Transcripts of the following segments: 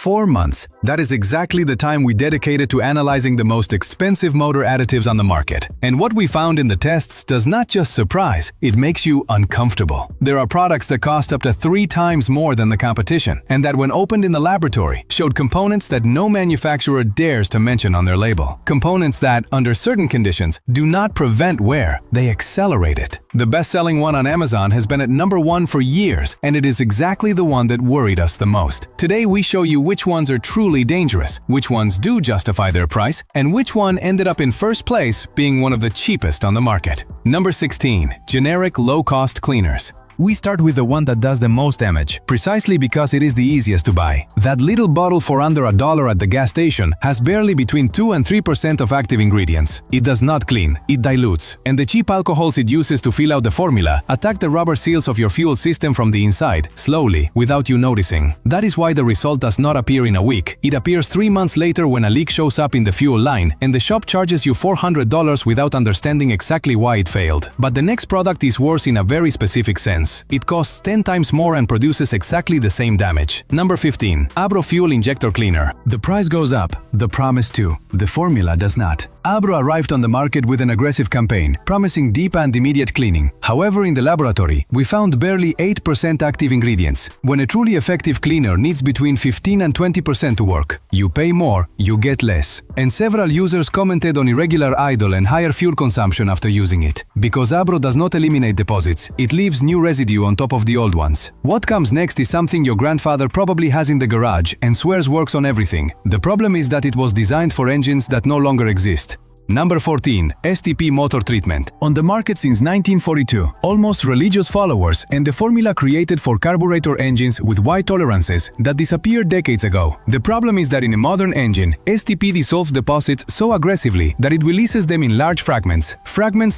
4 months. That is exactly the time we dedicated to analyzing the most expensive motor additives on the market. And what we found in the tests does not just surprise, it makes you uncomfortable. There are products that cost up to 3 times more than the competition, and that when opened in the laboratory, showed components that no manufacturer dares to mention on their label. Components that, under certain conditions, do not prevent wear, they accelerate it. The best-selling one on Amazon has been at number 1 for years, and it is exactly the one that worried us the most. Today we show you which ones are truly dangerous, which ones do justify their price, and which one ended up in first place being one of the cheapest on the market. Number 16. Generic low-cost cleaners. We start with the one that does the most damage, precisely because it is the easiest to buy. That little bottle for under $1 at the gas station has barely between 2 and 3% of active ingredients. It does not clean, it dilutes, and the cheap alcohols it uses to fill out the formula attack the rubber seals of your fuel system from the inside, slowly, without you noticing. That is why the result does not appear in a week. It appears 3 months later when a leak shows up in the fuel line, and the shop charges you $400 without understanding exactly why it failed. But the next product is worse in a very specific sense. It costs 10 times more and produces exactly the same damage. Number 15. Abro Fuel Injector Cleaner. The price goes up, the promise too. The formula does not. Abro arrived on the market with an aggressive campaign, promising deep and immediate cleaning. However, in the laboratory, we found barely 8% active ingredients, when a truly effective cleaner needs between 15 and 20% to work. You pay more, you get less. And several users commented on irregular idle and higher fuel consumption after using it. Because Abro does not eliminate deposits, it leaves new residue on top of the old ones. What comes next is something your grandfather probably has in the garage and swears works on everything. The problem is that it was designed for engines that no longer exist. Number 14. STP Motor Treatment. On the market since 1942, almost religious followers, and the formula created for carburetor engines with wide tolerances that disappeared decades ago. The problem is that in a modern engine, STP dissolves deposits so aggressively that it releases them in large fragments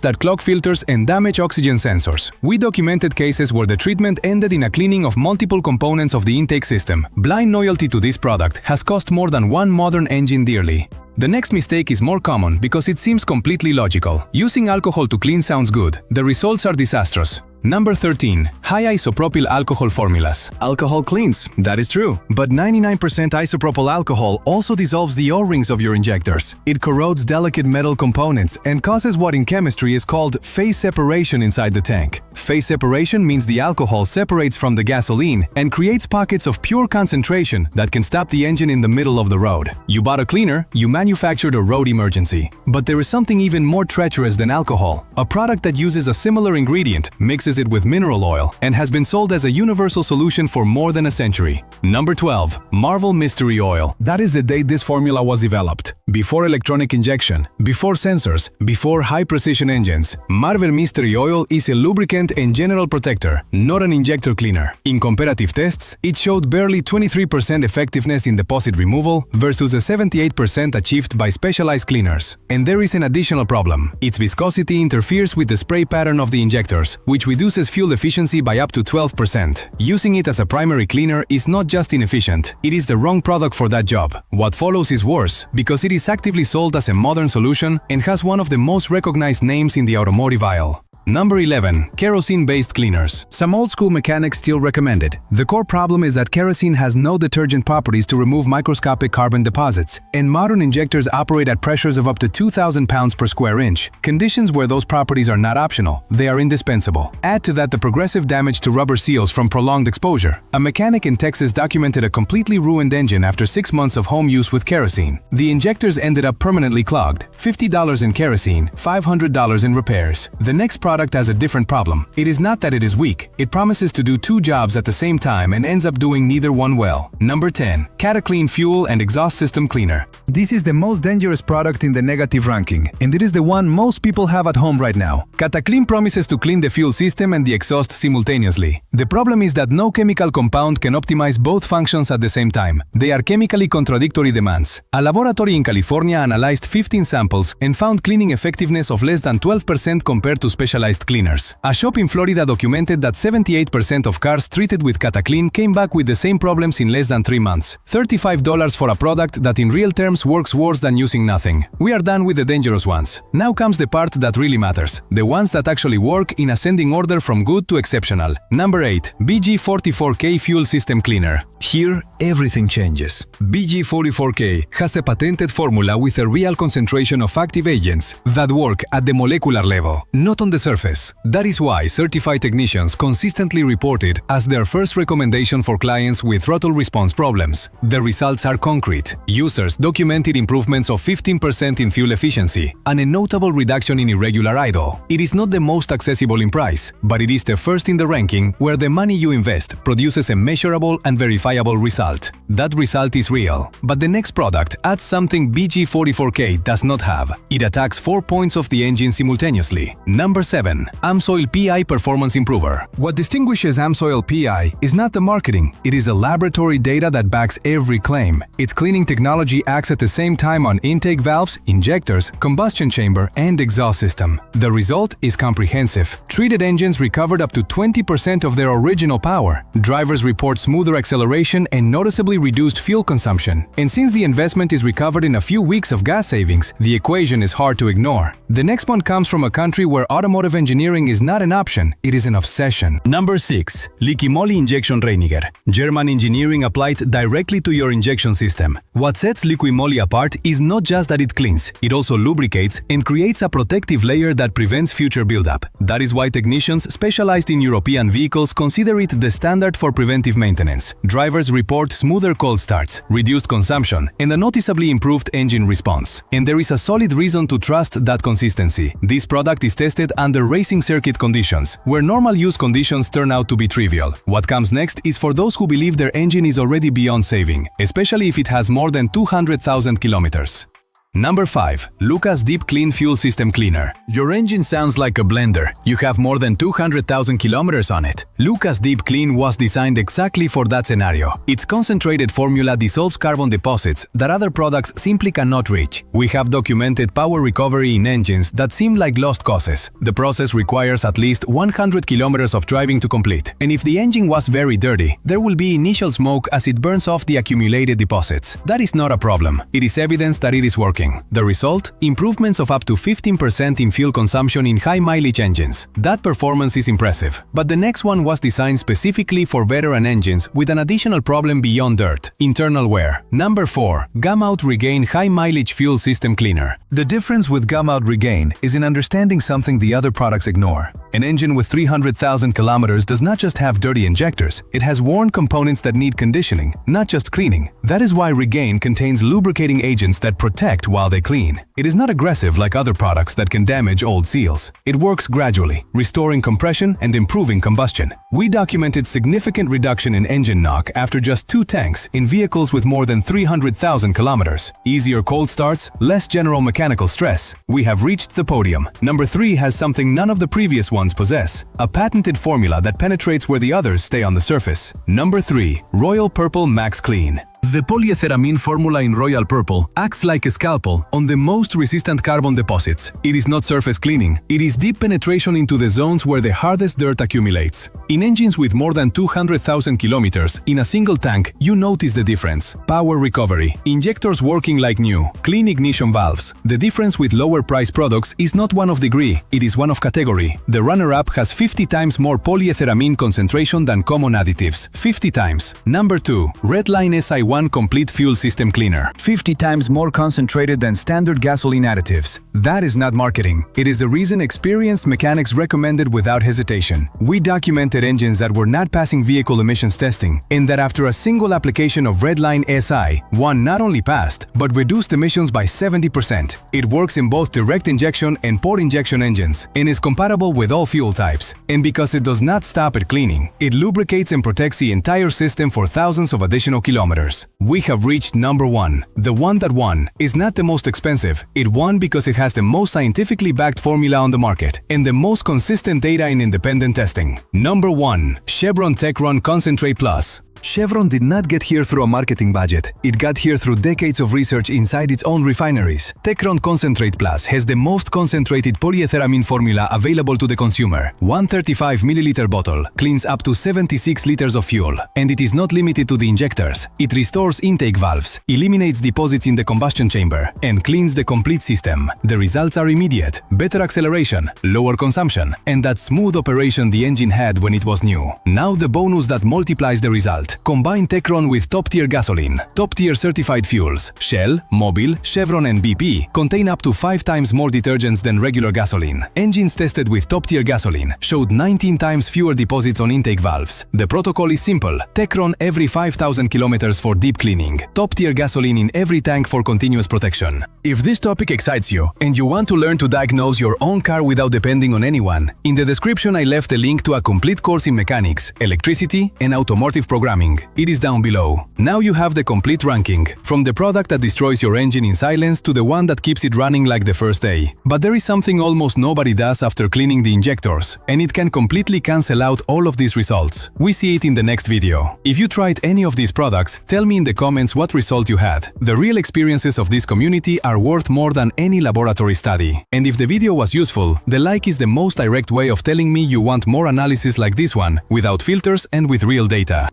that clog filters and damage oxygen sensors. We documented cases where the treatment ended in a cleaning of multiple components of the intake system. Blind loyalty to this product has cost more than one modern engine dearly. The next mistake is more common because it seems completely logical. Using alcohol to clean sounds good. The results are disastrous. Number 13. High isopropyl alcohol formulas. Alcohol cleans, that is true. But 99% isopropyl alcohol also dissolves the O-rings of your injectors. It corrodes delicate metal components and causes what in chemistry is called phase separation inside the tank. Phase separation means the alcohol separates from the gasoline and creates pockets of pure concentration that can stop the engine in the middle of the road. You bought a cleaner, you manufactured a road emergency. But there is something even more treacherous than alcohol. A product that uses a similar ingredient, mixes it with mineral oil, and has been sold as a universal solution for more than a century. Number 12. Marvel Mystery Oil. That is the date this formula was developed. Before electronic injection, before sensors, before high-precision engines, Marvel Mystery Oil is a lubricant and general protector, not an injector cleaner. In comparative tests, it showed barely 23% effectiveness in deposit removal versus a 78% achieved by specialized cleaners. And there is an additional problem. Its viscosity interferes with the spray pattern of the injectors, which reduces fuel efficiency by up to 12%. Using it as a primary cleaner is not just inefficient, it is the wrong product for that job. What follows is worse, because it is actively sold as a modern solution and has one of the most recognized names in the automotive aisle. Number 11. Kerosene-based cleaners. Some old-school mechanics still recommend it. The core problem is that kerosene has no detergent properties to remove microscopic carbon deposits, and modern injectors operate at pressures of up to 2,000 pounds per square inch, conditions where those properties are not optional, they are indispensable. Add to that the progressive damage to rubber seals from prolonged exposure. A mechanic in Texas documented a completely ruined engine after 6 months of home use with kerosene. The injectors ended up permanently clogged, $50 in kerosene, $500 in repairs. The next product has a different problem. It is not that it is weak, it promises to do 2 jobs at the same time and ends up doing neither one well. Number 10. Cataclean Fuel and Exhaust System Cleaner. This is the most dangerous product in the negative ranking, and it is the one most people have at home right now. Cataclean promises to clean the fuel system and the exhaust simultaneously. The problem is that no chemical compound can optimize both functions at the same time. They are chemically contradictory demands. A laboratory in California analyzed 15 samples and found cleaning effectiveness of less than 12% compared to specialized specialized cleaners. A shop in Florida documented that 78% of cars treated with Cataclean came back with the same problems in less than 3 months. $35 for a product that in real terms works worse than using nothing. We are done with the dangerous ones. Now comes the part that really matters. The ones that actually work in ascending order from good to exceptional. Number 8. BG44K Fuel System Cleaner. Here, everything changes. BG44K has a patented formula with a real concentration of active agents that work at the molecular level, not on the surface. That is why certified technicians consistently report it as their first recommendation for clients with throttle response problems. The results are concrete. Users documented improvements of 15% in fuel efficiency and a notable reduction in irregular idle. It is not the most accessible in price, but it is the first in the ranking where the money you invest produces a measurable and verifiable result. That result is real. But the next product adds something BG44K does not have. It attacks 4 points of the engine simultaneously. Number 7. AMSOIL PI Performance Improver. What distinguishes AMSOIL PI is not the marketing. It is the laboratory data that backs every claim. Its cleaning technology acts at the same time on intake valves, injectors, combustion chamber, and exhaust system. The result is comprehensive. Treated engines recovered up to 20% of their original power. Drivers report smoother acceleration and noticeably reduced fuel consumption. And since the investment is recovered in a few weeks of gas savings, the equation is hard to ignore. The next one comes from a country where automotive engineering is not an option, it is an obsession. Number 6. Leaky Moly Injection Reiniger. German engineering applied directly to your injection system. What sets Liqui Moly apart is not just that it cleans, it also lubricates and creates a protective layer that prevents future buildup. That is why technicians specialized in European vehicles consider it the standard for preventive maintenance. Drivers report smoother cold starts, reduced consumption, and a noticeably improved engine response. And there is a solid reason to trust that consistency. This product is tested under racing circuit conditions, where normal use conditions turn out to be trivial. What comes next is for those who believe their engine is already beyond saving, especially if it has more than 200,000 kilometers. Number 5. Lucas Deep Clean Fuel System Cleaner. Your engine sounds like a blender. You have more than 200,000 kilometers on it. Lucas Deep Clean was designed exactly for that scenario. Its concentrated formula dissolves carbon deposits that other products simply cannot reach. We have documented power recovery in engines that seem like lost causes. The process requires at least 100 kilometers of driving to complete. And if the engine was very dirty, there will be initial smoke as it burns off the accumulated deposits. That is not a problem. It is evidence that it is working. The result? Improvements of up to 15% in fuel consumption in high-mileage engines. That performance is impressive. But the next one was designed specifically for veteran engines with an additional problem beyond dirt: internal wear. Number 4. Gamout Regain High-Mileage Fuel System Cleaner. The difference with Gamout Regain is in understanding something the other products ignore. An engine with 300,000 kilometers does not just have dirty injectors, it has worn components that need conditioning, not just cleaning. That is why Regain contains lubricating agents that protect while they clean. It is not aggressive like other products that can damage old seals. It works gradually, restoring compression and improving combustion. We documented significant reduction in engine knock after just 2 tanks in vehicles with more than 300,000 kilometers. Easier cold starts, less general mechanical stress. We have reached the podium. Number 3 has something none of the previous ones possess: a patented formula that penetrates where the others stay on the surface. Number 3. Royal Purple Max Clean. The polyethylamine formula in Royal Purple acts like a scalpel on the most resistant carbon deposits. It is not surface cleaning, it is deep penetration into the zones where the hardest dirt accumulates. In engines with more than 200,000 kilometers in a single tank, you notice the difference. Power recovery, injectors working like new, clean ignition valves. The difference with lower price products is not one of degree, it is one of category. The runner-up has 50 times more polyethylamine concentration than common additives. 50 times. Number 2. Redline SI1 Complete Fuel System Cleaner. 50 times more concentrated than standard gasoline additives. That is not marketing. It is the reason experienced mechanics recommended without hesitation. We documented engines that were not passing vehicle emissions testing, and that after a single application of Redline SI1 not only passed, but reduced emissions by 70%. It works in both direct injection and port injection engines, and is compatible with all fuel types. And because it does not stop at cleaning, it lubricates and protects the entire system for thousands of additional kilometers. We have reached number 1. The one that won is not the most expensive. It won because it has the most scientifically backed formula on the market and the most consistent data in independent testing. Number 1. Chevron Techron Concentrate Plus. Chevron did not get here through a marketing budget. It got here through decades of research inside its own refineries. Techron Concentrate Plus has the most concentrated polyethylamine formula available to the consumer. 135 milliliter bottle cleans up to 76 liters of fuel. And it is not limited to the injectors. It restores intake valves, eliminates deposits in the combustion chamber, and cleans the complete system. The results are immediate: better acceleration, lower consumption, and that smooth operation the engine had when it was new. Now the bonus that multiplies the result. Combine Techron with top-tier gasoline, top-tier certified fuels. Shell, Mobil, Chevron and BP contain up to 5 times more detergents than regular gasoline. Engines tested with top-tier gasoline showed 19 times fewer deposits on intake valves. The protocol is simple: Techron every 5,000 kilometers for deep cleaning, top-tier gasoline in every tank for continuous protection. If this topic excites you and you want to learn to diagnose your own car without depending on anyone, in the description I left a link to a complete course in mechanics, electricity and automotive programming. It is down below. Now you have the complete ranking, from the product that destroys your engine in silence to the one that keeps it running like the first day. But there is something almost nobody does after cleaning the injectors, and it can completely cancel out all of these results. We see it in the next video. If you tried any of these products, tell me in the comments what result you had. The real experiences of this community are worth more than any laboratory study. And if the video was useful, the like is the most direct way of telling me you want more analysis like this one, without filters and with real data.